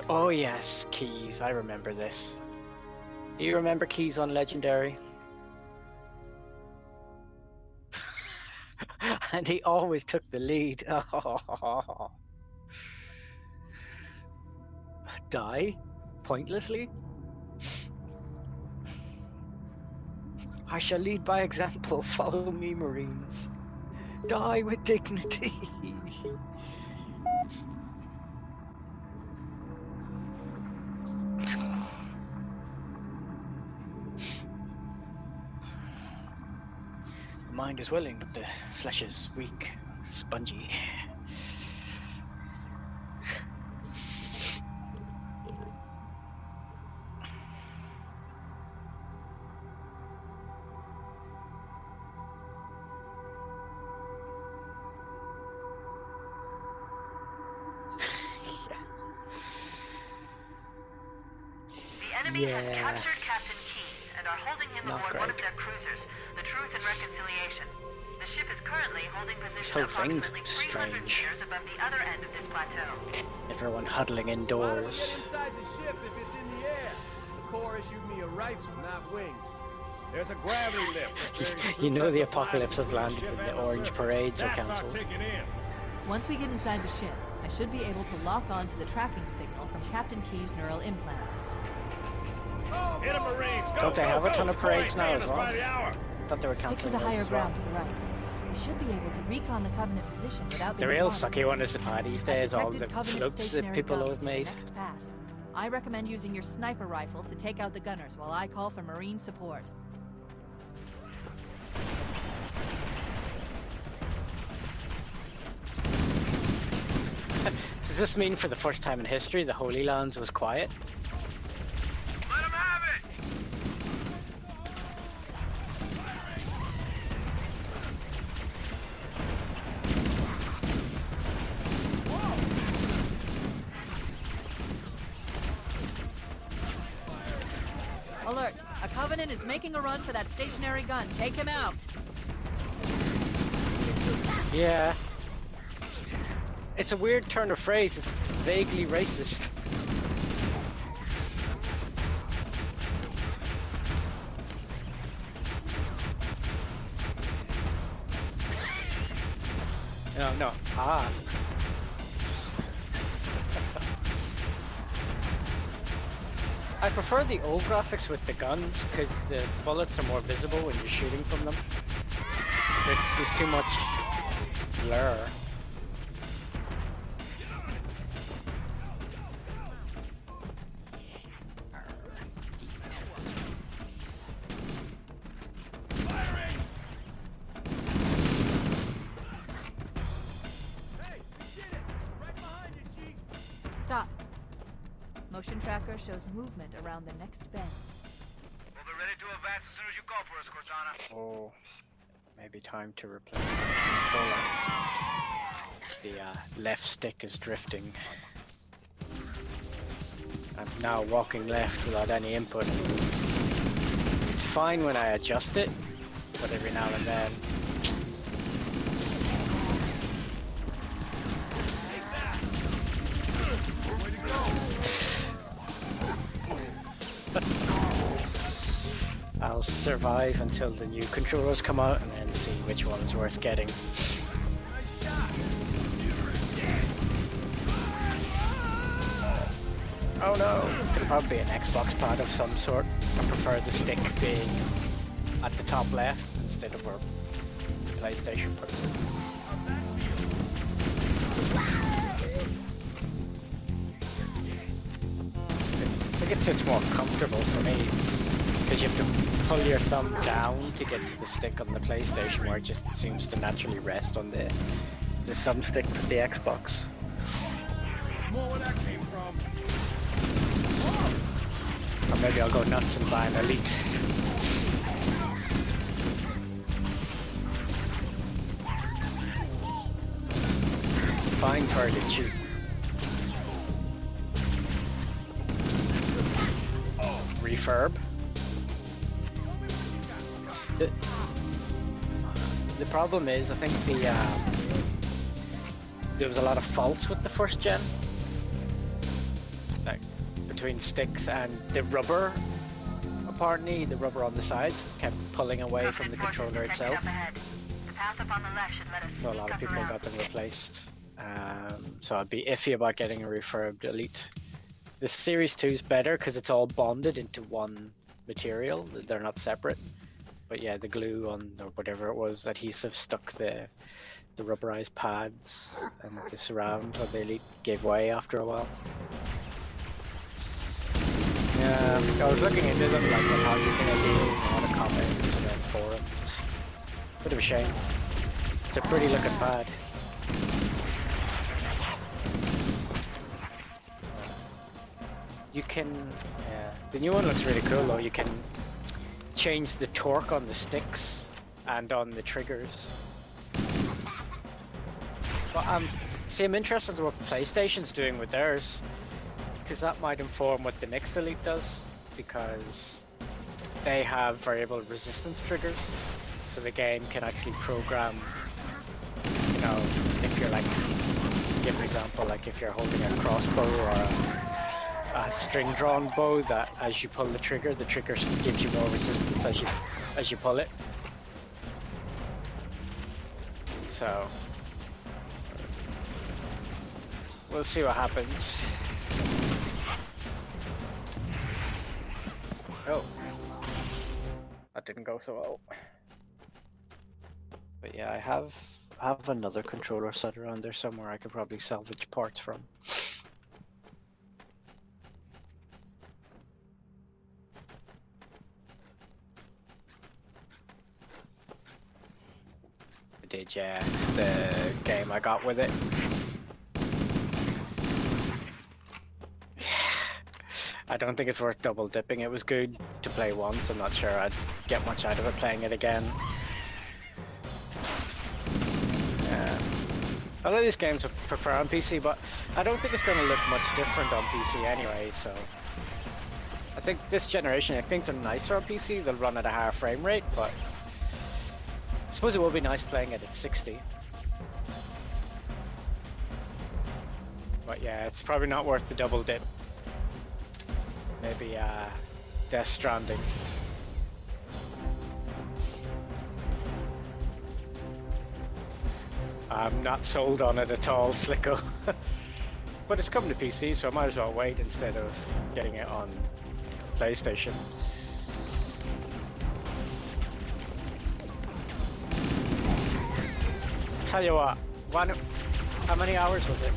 Oh yes, keys. I remember this. Do you remember keys on Legendary? And he always took the lead. Die? Pointlessly? I shall lead by example. Follow me, Marines. Die with dignity. The mind is willing, but the flesh is weak, spongy. The enemy has captured Captain Keyes and are holding him aboard one of their cruisers, the Truth and Reconciliation. The ship is currently holding position approximately 300 meters above the other end of this plateau. Everyone huddling indoors. Why don't we get inside the ship if it's in the air? The Corps issued me a rifle, not wings. There's a gravity lift. You know the apocalypse has landed when the orange parades are cancelled. Once we get inside the ship, I should be able to lock on to the tracking signal from Captain Keyes' neural implants. Hit 'em, Marines! Go, Don't they have a ton of parades now as well? well? I thought they were Stick to cancelling the those higher as well. ground to the right. We should be able to recon the Covenant position without The being real spotted. sucky one is these days, all the Covenant floats that stationary people guns have for the made. next pass. I recommend using your sniper rifle to take out the gunners while I call for Marine support. Does this mean for the first time in history the Holy Lands was quiet? Let 'em have it! Alert! A Covenant is making a run for that stationary gun. Take him out! Yeah. It's a weird turn of phrase. It's vaguely racist. No. Ah. I prefer the old graphics with the guns because the bullets are more visible when you're shooting from them. There's too much blur. Stop. Motion tracker shows movement around the next bend. We'll be ready to advance as soon as you call for us, Cortana. Oh, maybe time to replace the controller. The left stick is drifting. I'm now walking left without any input. It's fine when I adjust it, but every now and then. I'll survive until the new controllers come out and then see which one's worth getting. Oh no! Could probably be an Xbox pad of some sort. I prefer the stick being at the top left instead of where the PlayStation puts it. I think it sits more comfortable for me because you have to pull your thumb down to get to the stick on the PlayStation, where it just seems to naturally rest on the thumbstick with the Xbox. More where that came from. Or maybe I'll go nuts and buy an Elite. Fine target shoot. Refurb. The problem is, I think there was a lot of faults with the first gen. like between sticks and the rubber. Apparently, the rubber on the sides kept pulling away from the controller itself. The path up on the left should let us So a lot of people got them replaced. So I'd be iffy about getting a refurbed Elite. The Series 2 is better because it's all bonded into one material. They're not separate. But yeah, the glue on, or whatever it was, adhesive stuck the rubberized pads, and the surround on the Elite gave way after a while. Yeah, I was looking into them, like on how you can ideas and a lot of comments and then forums. Bit of a shame. It's a pretty looking pad. You can, yeah, the new one looks really cool though. You can change the torque on the sticks and on the triggers. But see, I'm interested in what PlayStation's doing with theirs, because that might inform what the next Elite does, because they have variable resistance triggers, so the game can actually program, you know, if you're like, give an example, like if you're holding a crossbow or a string-drawn bow, that as you pull the trigger gives you more resistance as you pull it. So we'll see what happens. Oh, that didn't go so well. But yeah, I have another controller set around there somewhere I could probably salvage parts from. I did, yeah. It's the game I got with it. I don't think it's worth double dipping. It was good to play once. I'm not sure I'd get much out of it playing it again. A lot of these games I prefer on PC, but I don't think it's going to look much different on PC anyway, so... I think this generation, if things are nicer on PC, they'll run at a higher frame rate, but... I suppose it will be nice playing it at 60. But yeah, it's probably not worth the double dip. Maybe Death Stranding. I'm not sold on it at all, Slicko. But it's coming to PC, so I might as well wait instead of getting it on PlayStation. Tell you what, how many hours was it?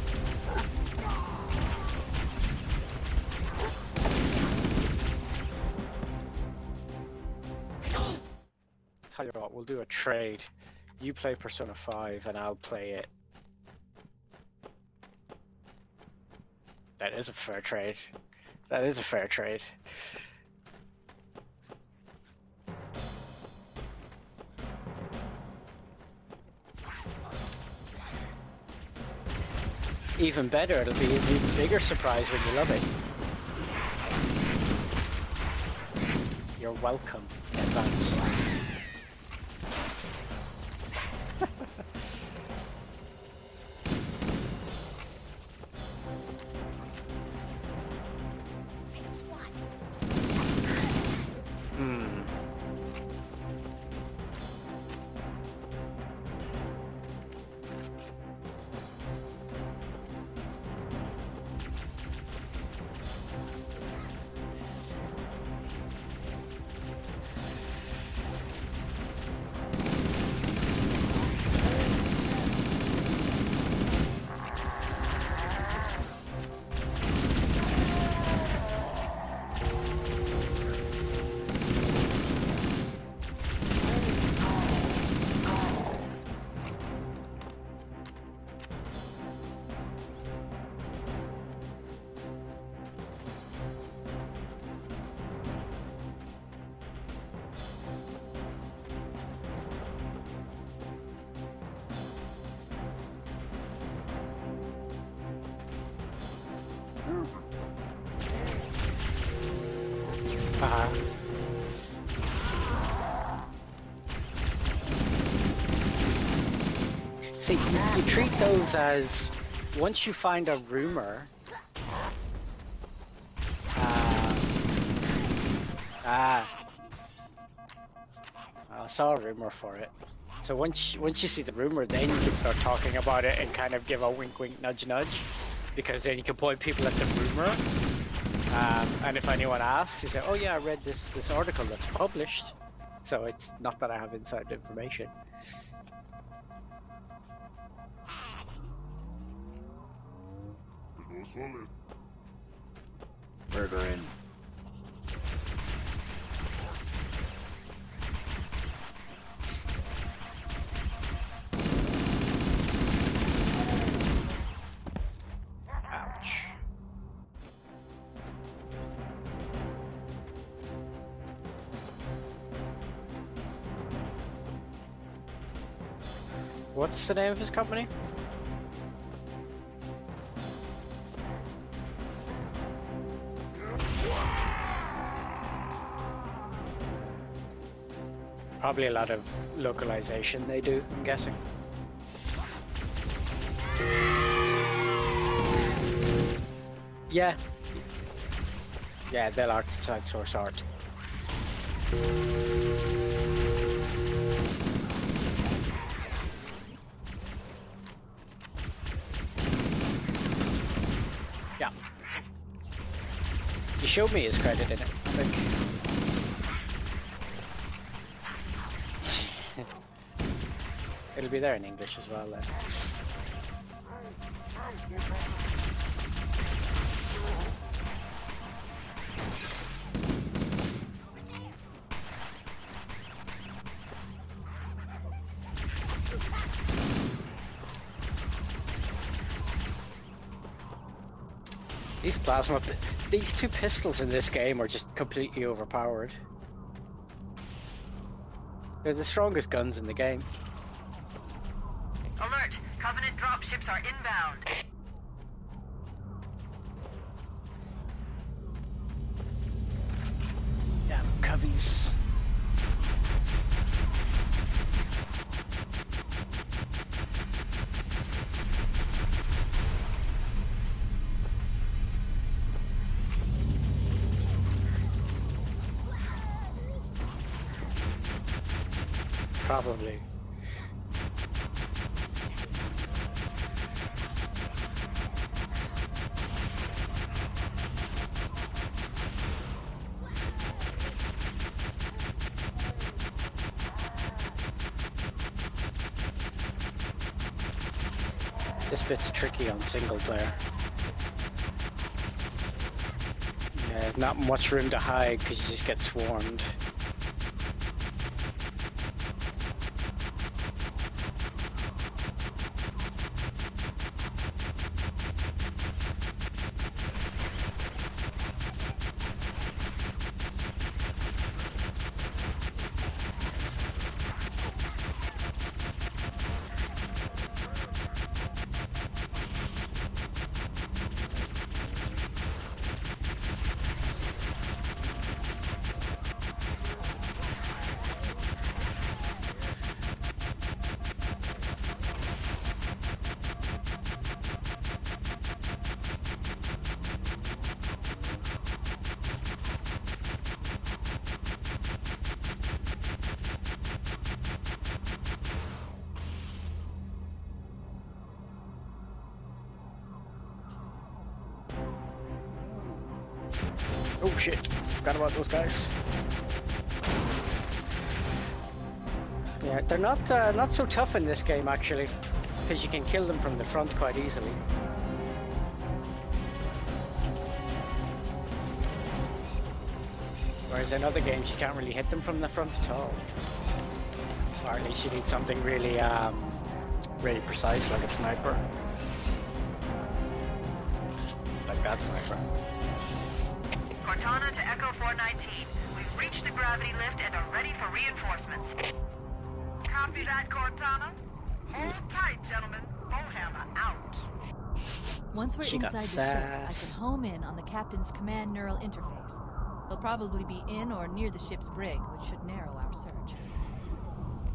Tell you what, we'll do a trade. You play Persona 5 and I'll play it. That is a fair trade. That is a fair trade. Even better, it'll be an even bigger surprise when you love it. You're welcome in advance. See, you treat those as, once you find a rumor, Ah. I saw a rumor for it. So once you see the rumor, then you can start talking about it and kind of give a wink wink nudge nudge, because then you can point people at the rumor. And if anyone asks, you say, "Oh yeah, I read this article that's published." So it's not that I have inside information. Murdering. Ouch. What's the name of his company? Probably a lot of localization they do, I'm guessing. Yeah. Yeah, they'll outside source art. Yeah. You showed me his credit in it, I think. It'll be there in English as well then. These two pistols in this game are just completely overpowered. They're the strongest guns in the game. Alert! Covenant dropships are inbound. Damn coveys. Probably. This bit's tricky on single player. Yeah, there's not much room to hide because you just get swarmed. Oh shit, forgot about those guys. Yeah, they're not so tough in this game actually, because you can kill them from the front quite easily. Whereas in other games you can't really hit them from the front at all. Or at least you need something really really precise, like a sniper. Like that sniper. Cortana to Echo 419. We've reached the gravity lift and are ready for reinforcements. Copy that, Cortana. Hold tight, gentlemen. Bowhammer out. Once we're inside the ship, I can home in on the captain's command neural interface. He'll probably be in or near the ship's brig, which should narrow our search.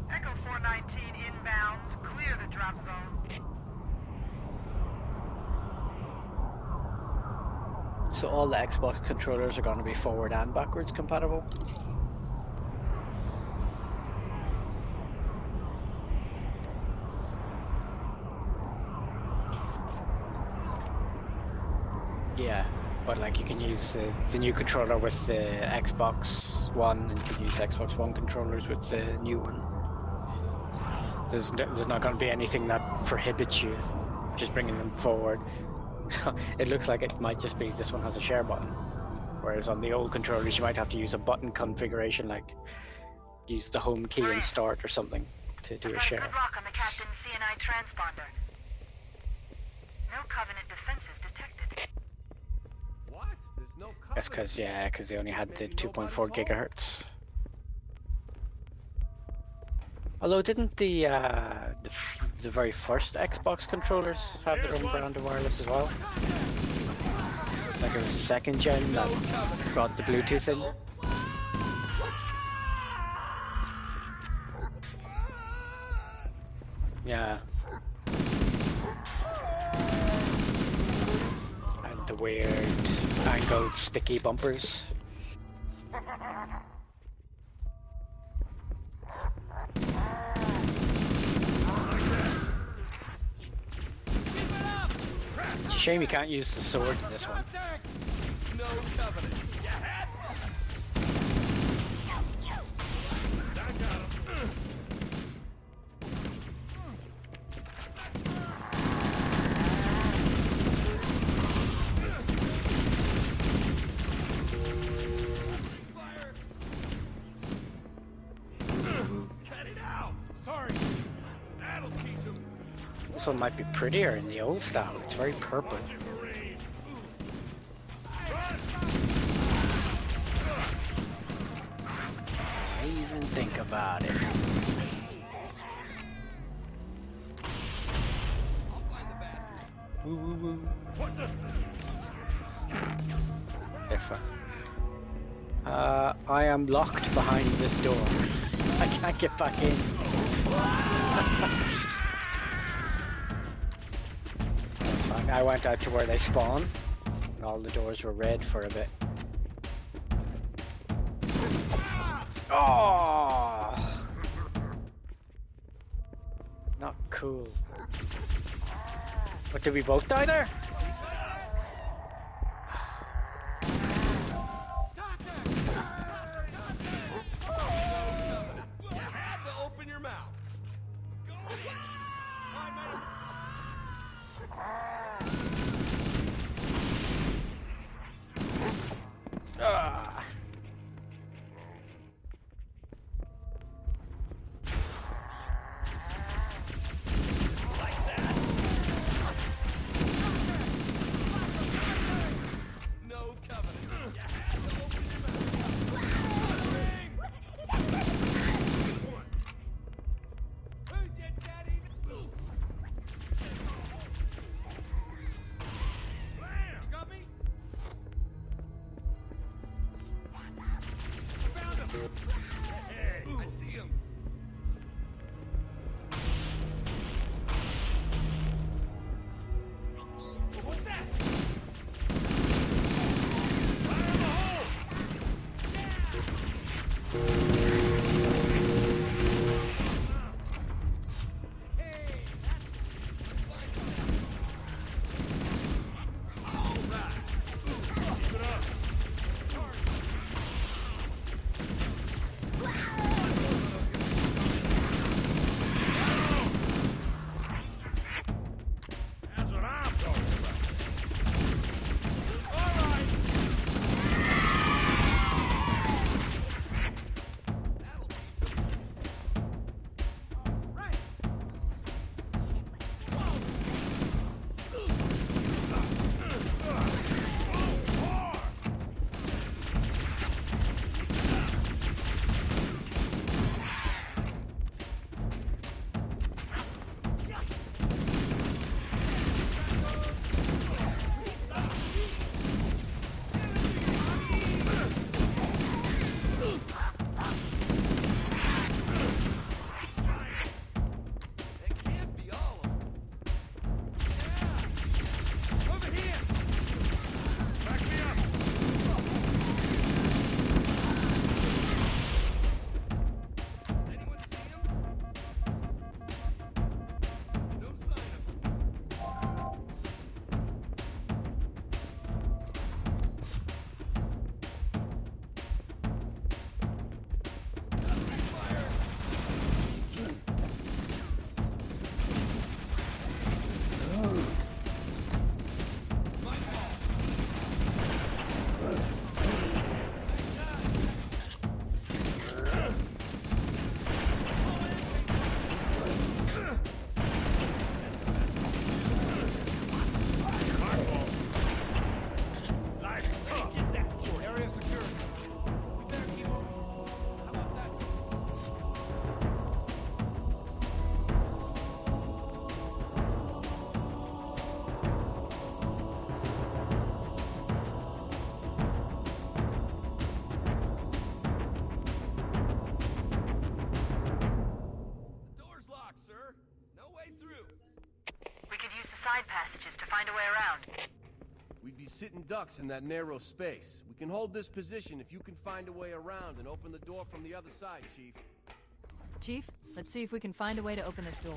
Echo 419 inbound. Clear the drop zone. So all the Xbox controllers are going to be forward and backwards compatible. Yeah, but like you can use the new controller with the Xbox One, and you can use Xbox One controllers with the new one. There's not going to be anything that prohibits you just bringing them forward. So it looks like it might just be this one has a share button, whereas on the old controllers you might have to use a button configuration, like use the home key and start or something to do a share. Good lock on the Captain's CNI transponder. No Covenant defenses detected. What? There's no cover. That's because they only had the 2.4 gigahertz. Although didn't the very first Xbox controllers have their own brand of wireless as well? Like it was the second gen that brought the Bluetooth in. Yeah. And the weird angled sticky bumpers. It's a shame you can't use the sword in this one. No Covenant. You had I got him. Fire. Cut it out. Sorry. That'll teach him. This one might be prettier in the old style. It's very purple. I even think about it. I'll find the bastard. Woo woo woo. What the? If I am locked behind this door. I can't get back in. That's fine. I went out to where they spawn, and all the doors were red for a bit. Oh! Not cool. But did we both die there? You had to open your mouth. Go ahead. Ah. No Covenant. You had to open your mouth. Who's your daddy? You got me? Found him. Hey, I see him. What's that? Fire in the hole! Hey, all right. Keep it up. side passages to find a way around. We'd be sitting ducks in that narrow space. We can hold this position if you can find a way around and open the door from the other side, Chief. Chief, let's see if we can find a way to open this door.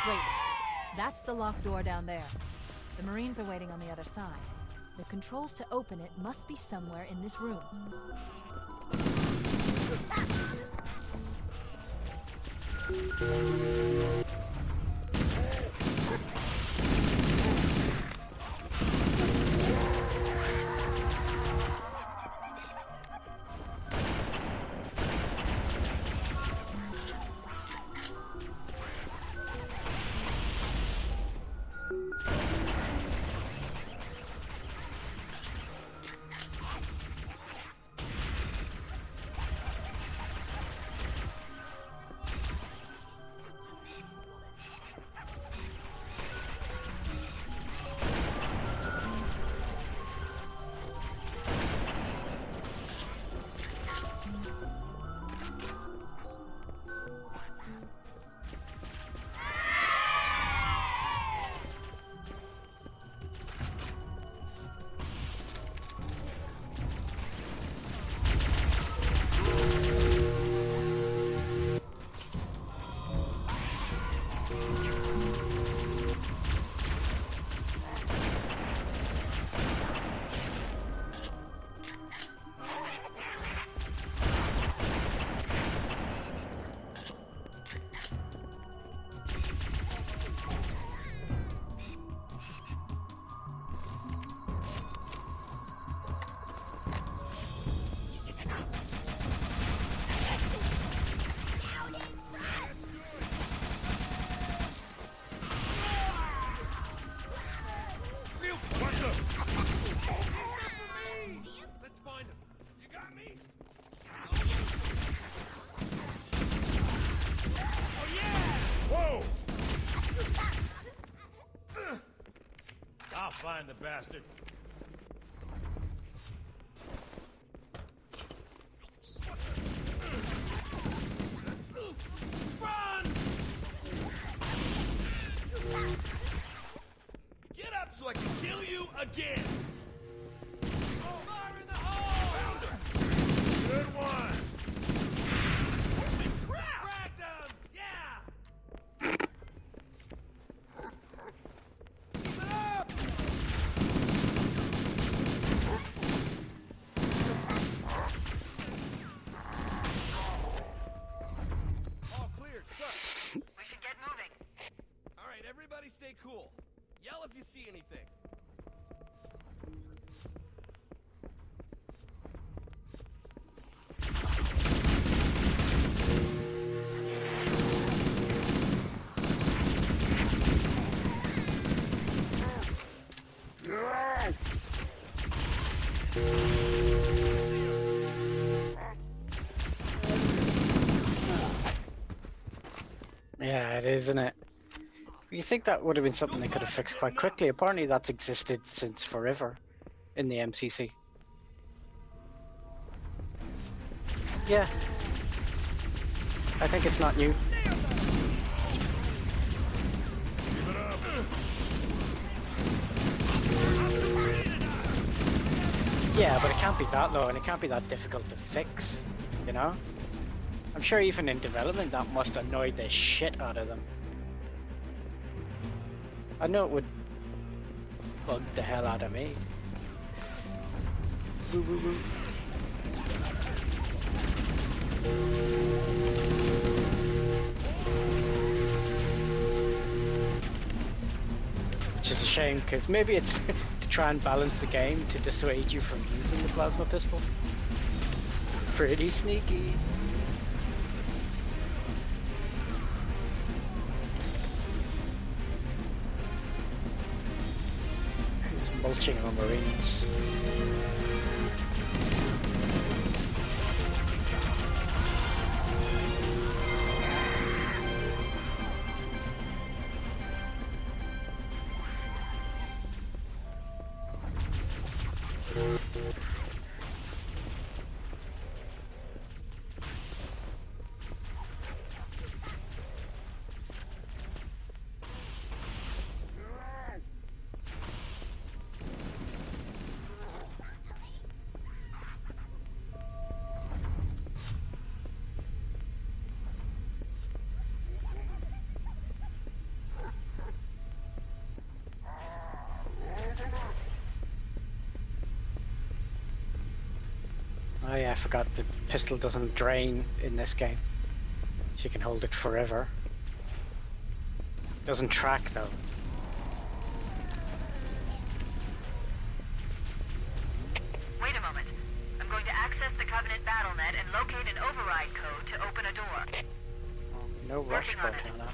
Wait, that's the locked door down there. The Marines are waiting on the other side. The controls to open it must be somewhere in this room. I'll find the bastard. Run! Get up so I can kill you again! Fire in the hole! Found him! Good one! Holy crap! Cracked him! Yeah! Keep it up! All cleared, sir. We should get moving. All right, everybody stay cool. Yell if you see anything. Yeah, it is, isn't it? You think that would have been something they could have fixed quite quickly. Apparently that's existed since forever in the MCC. Yeah. I think it's not new. Yeah, but it can't be that low and it can't be that difficult to fix, you know? I'm sure even in development that must annoy the shit out of them. I know it would bug the hell out of me. Woo woo woo. Which is a shame, because maybe it's to try and balance the game to dissuade you from using the plasma pistol. Pretty sneaky. Who's mulching on Marines? Oh yeah, I forgot the pistol doesn't drain in this game. She can hold it forever. Doesn't track though. Wait a moment. I'm going to access the Covenant BattleNet and locate an override code to open a door. No rush, Working on it. Cortana.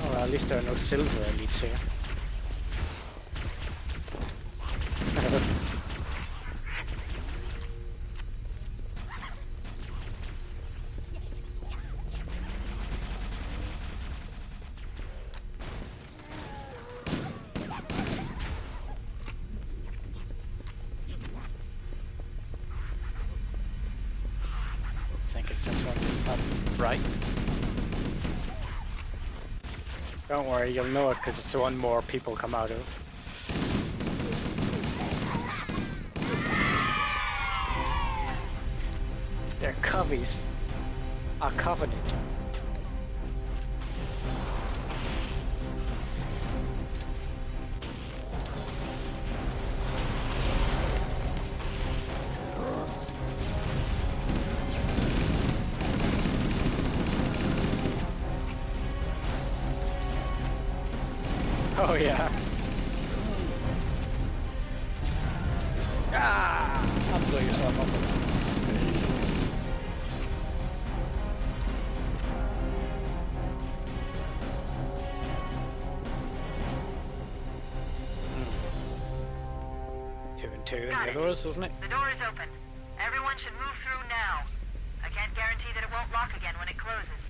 Oh, well, at least there are no silver elites here. I think it's this one at the top right. Don't worry, you'll know it because it's the one more people come out of. They're coveys. A covenant. Oh yeah. Ah! I'll blow yourself up. Two and two in Got the it. others, wasn't it? The door is open. Everyone should move through now. I can't guarantee that it won't lock again when it closes.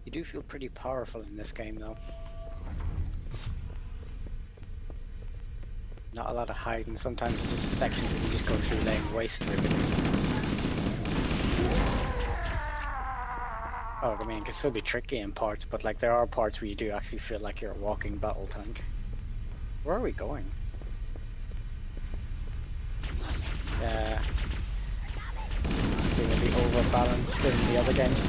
You do feel pretty powerful in this game though. Not a lot of hiding, sometimes it's just sections where you just go through laying waste with it. Oh, I mean, it can still be tricky in parts, but like there are parts where you do actually feel like you're a walking battle tank. Where are we going? Going to be overbalanced in the other games.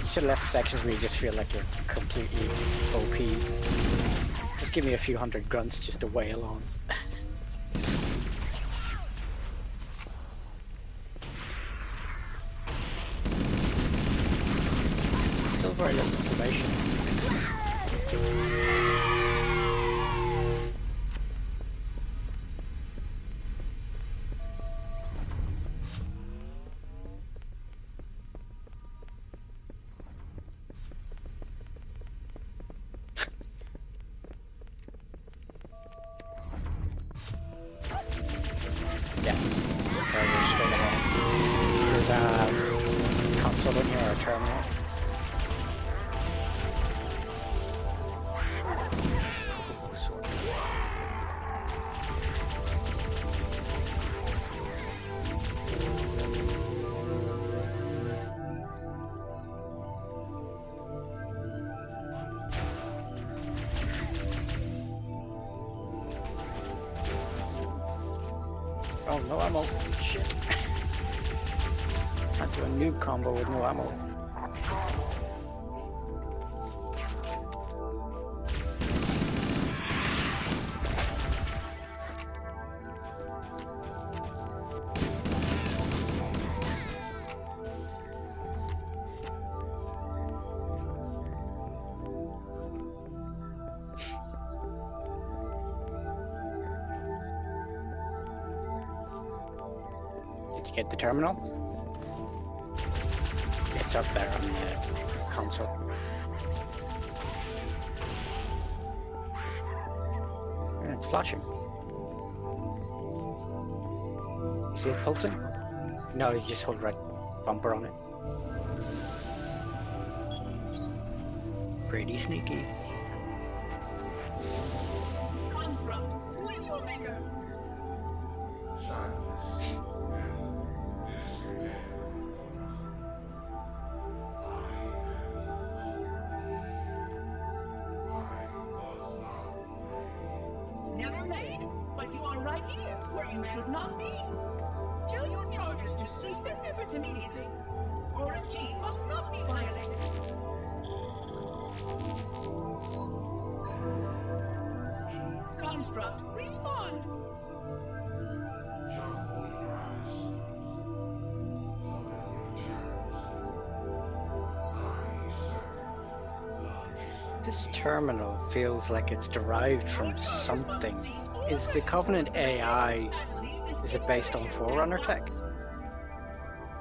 Should have left sections where you just feel like you're completely OP. Just give me a few hundred grunts just to wail on. Still very little information. Yeah, it's further straight ahead. There's a console in here or a terminal. Oh, no ammo. Shit. Can't do a noob combo with no ammo. Did you get the terminal? It's up there on the console. Yeah, it's flashing. You see it pulsing? No, you just hold right bumper on it. Pretty sneaky. Construct, who is your maker? Never made, but you are right here, where you should not be. Tell your charges to cease their efforts immediately. Quarantine must not be violated. Construct, respond. This terminal feels like it's derived from something. Is the Covenant AI, is it based on Forerunner tech?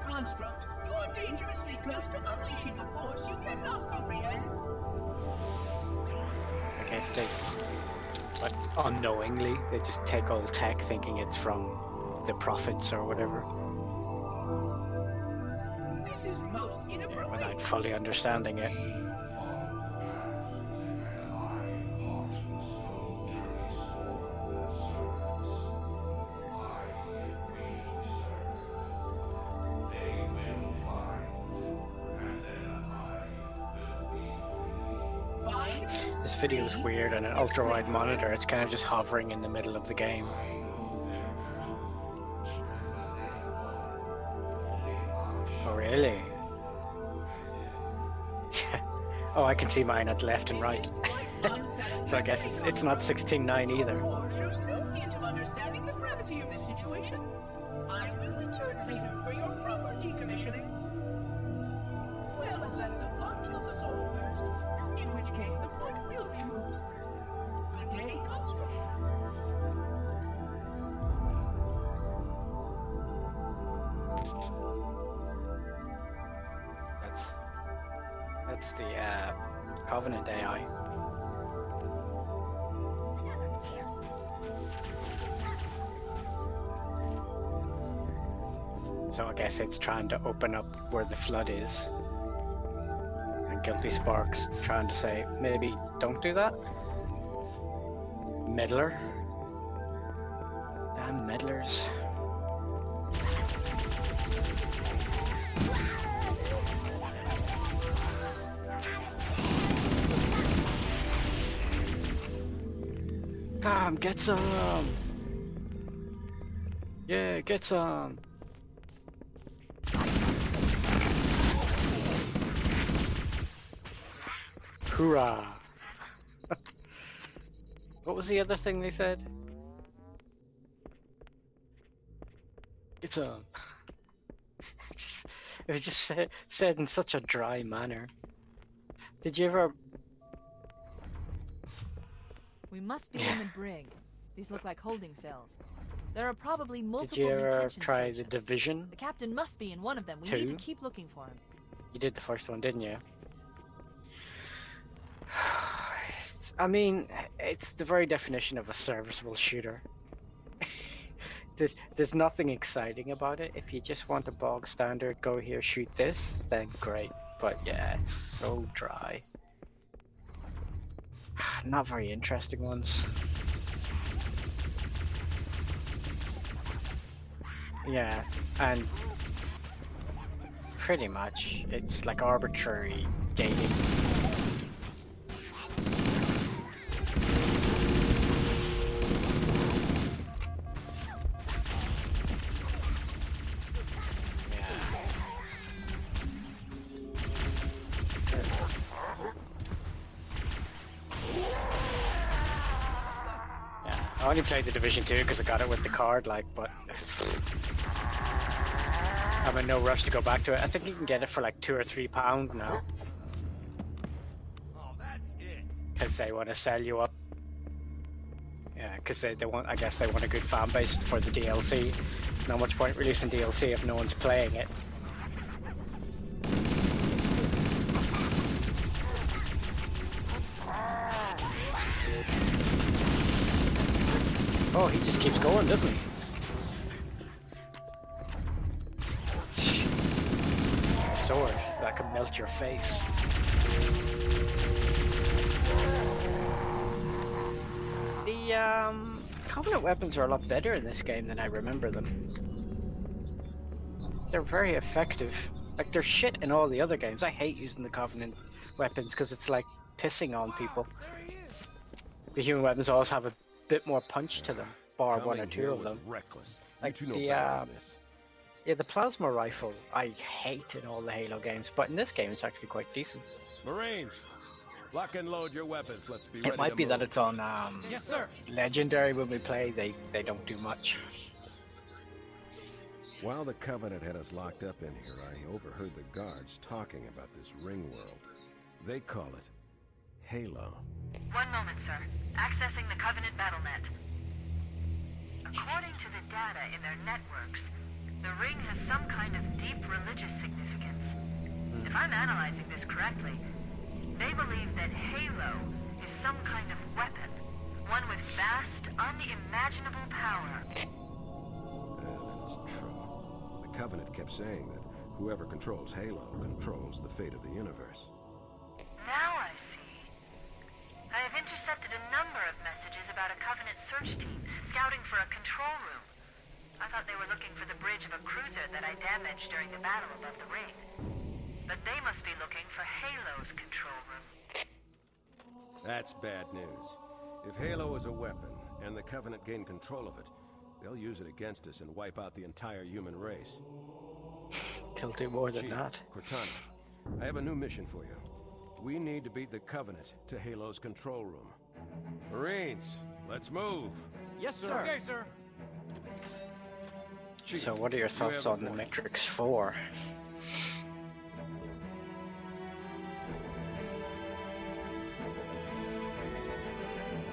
Construct, you are dangerously close to unleashing a force you cannot comprehend. I guess they, but unknowingly, they just take old tech thinking it's from the prophets or whatever, This is most inappropriate. without fully understanding it. This video is weird on an ultra-wide monitor. It's kind of just hovering in the middle of the game. Oh, really? Oh, I can see mine at left and right. So I guess it's not 16:9 either. Shows no hint of understanding the gravity of this situation. I will return later for your proper decommissioning. Well, unless the plot kills us all first, in which case the point will be moved. Good day, Construct. That's the Covenant AI. So I guess it's trying to open up where the flood is. And Guilty Sparks trying to say, maybe don't do that? Meddler. Damn meddlers. Come, get some! Yeah, get some! Hoorah! What was the other thing they said? Get some! It was just said in such a dry manner. Did you ever... We must be in the brig. These look like holding cells. There are probably multiple Did you ever detention try stations. the Division? The captain must be in one of them. We need to 2? keep looking for him. You did the first one, didn't you? I mean, it's the very definition of a serviceable shooter. There's nothing exciting about it. If you just want a bog standard, go here, shoot this, then great. But yeah, it's so dry. Not very interesting ones. Yeah, and pretty much it's like arbitrary gating. I only played the Division 2 because I got it with the card, like, but I'm in no rush to go back to it. I think you can get it for like £2 or £3 now. Oh, that's it. Because they want to sell you up. Yeah, because they want, I guess they want a good fan base for the DLC. Not much point releasing DLC if no one's playing it. Oh, he just keeps going, doesn't he? A sword that can melt your face. The Covenant weapons are a lot better in this game than I remember them. They're very effective. Like, they're shit in all the other games. I hate using the Covenant weapons because it's like pissing on people. The human weapons always have a bit more punch to them, bar one or two of them. Reckless. Like the the plasma rifle I hate in all the Halo games, but in this game it's actually quite decent. Marines, lock and load your weapons. Let's be ready. It might be that move. it's on Yes, sir. Legendary when we play. They don't do much. While the Covenant had us locked up in here, I overheard the guards talking about this ring world. They call it Halo. One moment, sir. Accessing the Covenant BattleNet. According to the data in their networks, the ring has some kind of deep religious significance. If I'm analyzing this correctly, they believe that Halo is some kind of weapon, one with vast, unimaginable power. That's true. The Covenant kept saying that whoever controls Halo controls the fate of the universe. Now I see. I have intercepted a number of messages about a Covenant search team scouting for a control room. I thought they were looking for the bridge of a cruiser that I damaged during the battle above the ring. But they must be looking for Halo's control room. That's bad news. If Halo is a weapon, and the Covenant gain control of it, they'll use it against us and wipe out the entire human race. They'll do more than Chief, that. Cortana, I have a new mission for you. We need to beat the Covenant to Halo's control room. Marines, let's move. Yes, sir. Okay, sir. Chief, So what are your thoughts have a on the point. Matrix 4?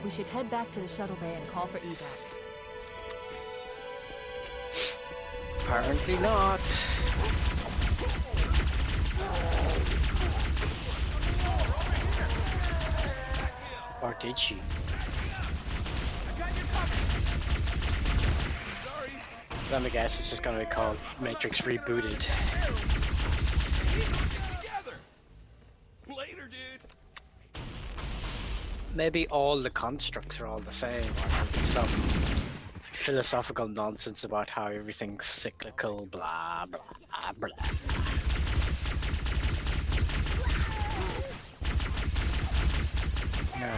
We should head back to the shuttle bay and call for evac. Apparently not. Or did she? Let me guess, it's just gonna be called Matrix Rebooted. Together. Later, dude. Maybe all the constructs are all the same, or there'll be some philosophical nonsense about how everything's cyclical, blah blah blah. No.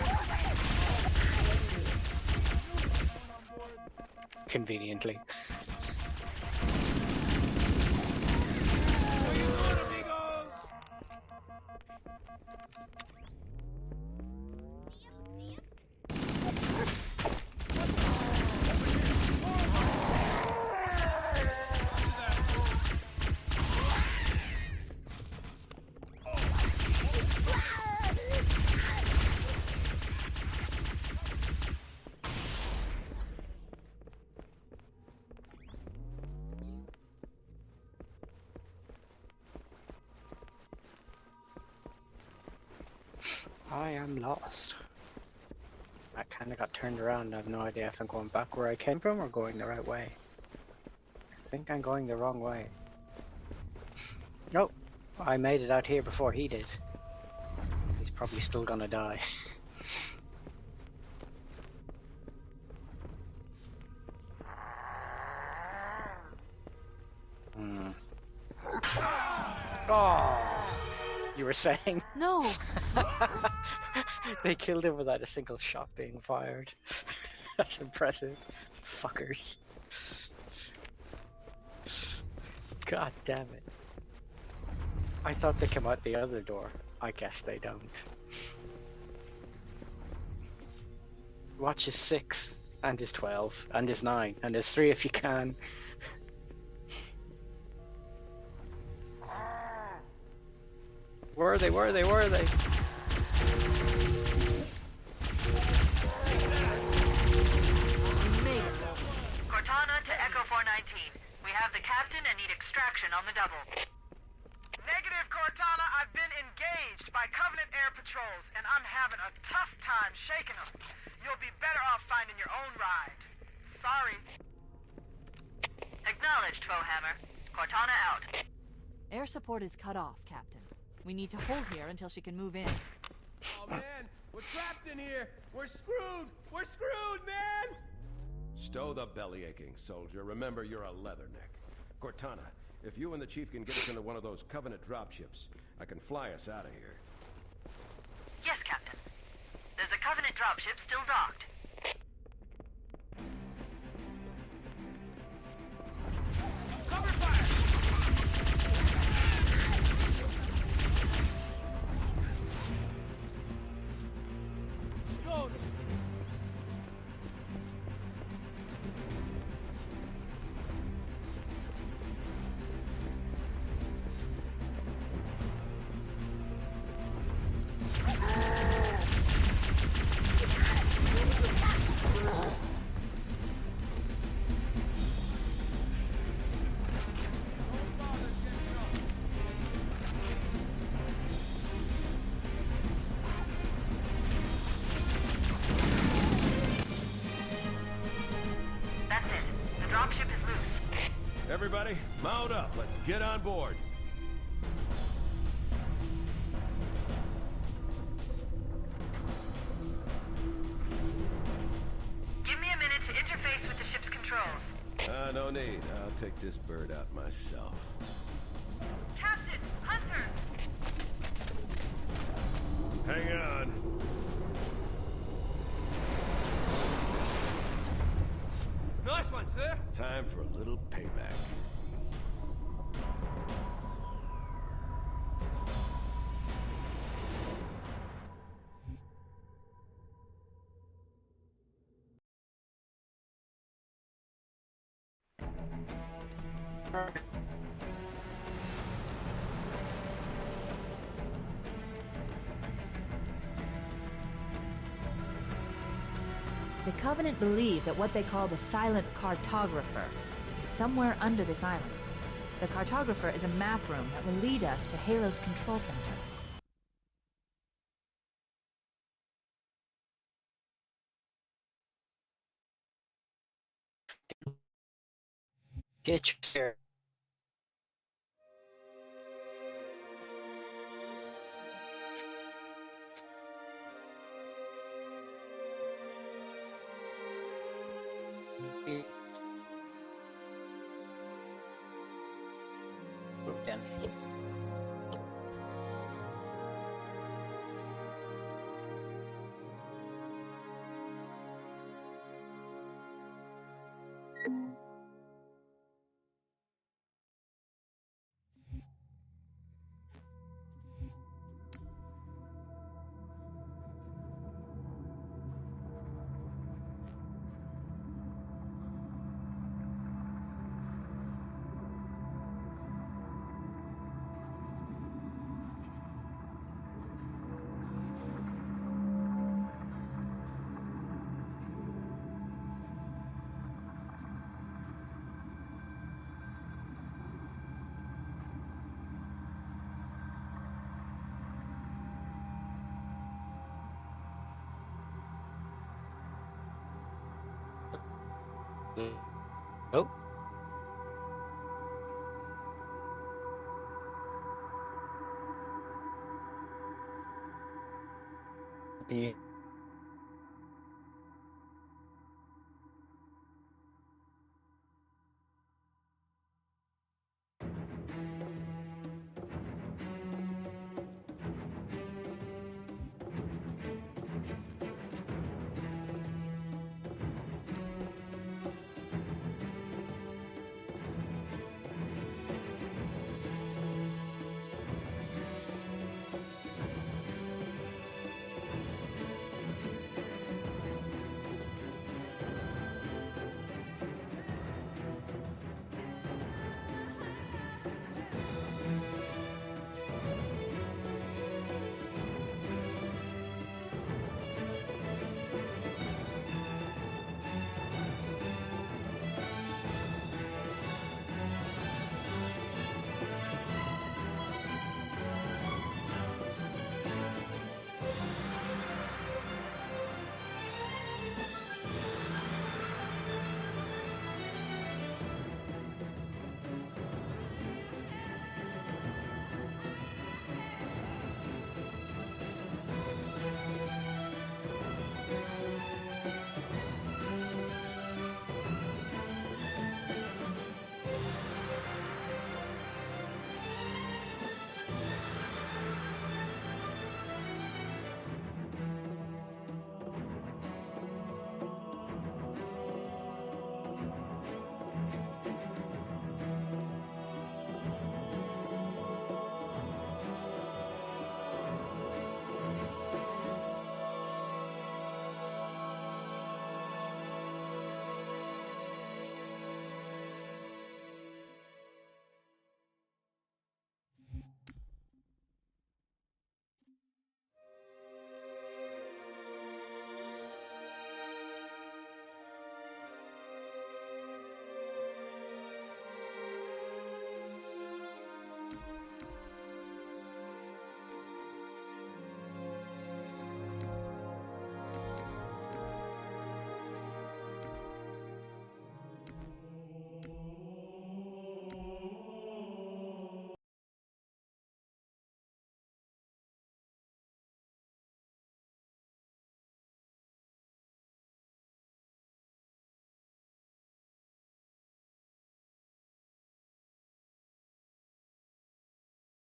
Conveniently. How you doing, amigos? I am lost. I kinda got turned around. I have no idea if I'm going back where I came from or going the right way. think I'm going the wrong way. Nope. I made it out here before he did. He's probably still gonna die. Oh, you were saying? No! They killed him without a single shot being fired. That's impressive. Fuckers. God damn it. I thought they come out the other door. I guess they don't. Watch his 6, and his 12, and his 9, and his 3 if you can. Where are they? Where are they? Where are they? Cortana to Echo 419. We have the captain and need extraction on the double. Negative, Cortana. I've been engaged by Covenant air patrols, and I'm having a tough time shaking them. You'll be better off finding your own ride. Sorry. Acknowledged, Foehammer. Cortana out. Air support is cut off, Captain. We need to hold here until she can move in. Oh man, we're trapped in here. We're screwed. We're screwed, man. Stow the belly aching, soldier. Remember, you're a leatherneck. Cortana, if you and the Chief can get us into one of those Covenant dropships, I can fly us out of here. Yes, Captain. There's a Covenant dropship still docked. Cover fire. Shoulder. That's it. The dropship is loose. Everybody, mount up. Let's get on board. Give me a minute to interface with the ship's controls. No need. I'll take this bird out myself. Captain! Hunter! Hang on. Nice one, sir. Time for a little payback. The Covenant believe that what they call the Silent Cartographer is somewhere under this island. The Cartographer is a map room that will lead us to Halo's control center. Get your chair. Done. Oh. Yeah.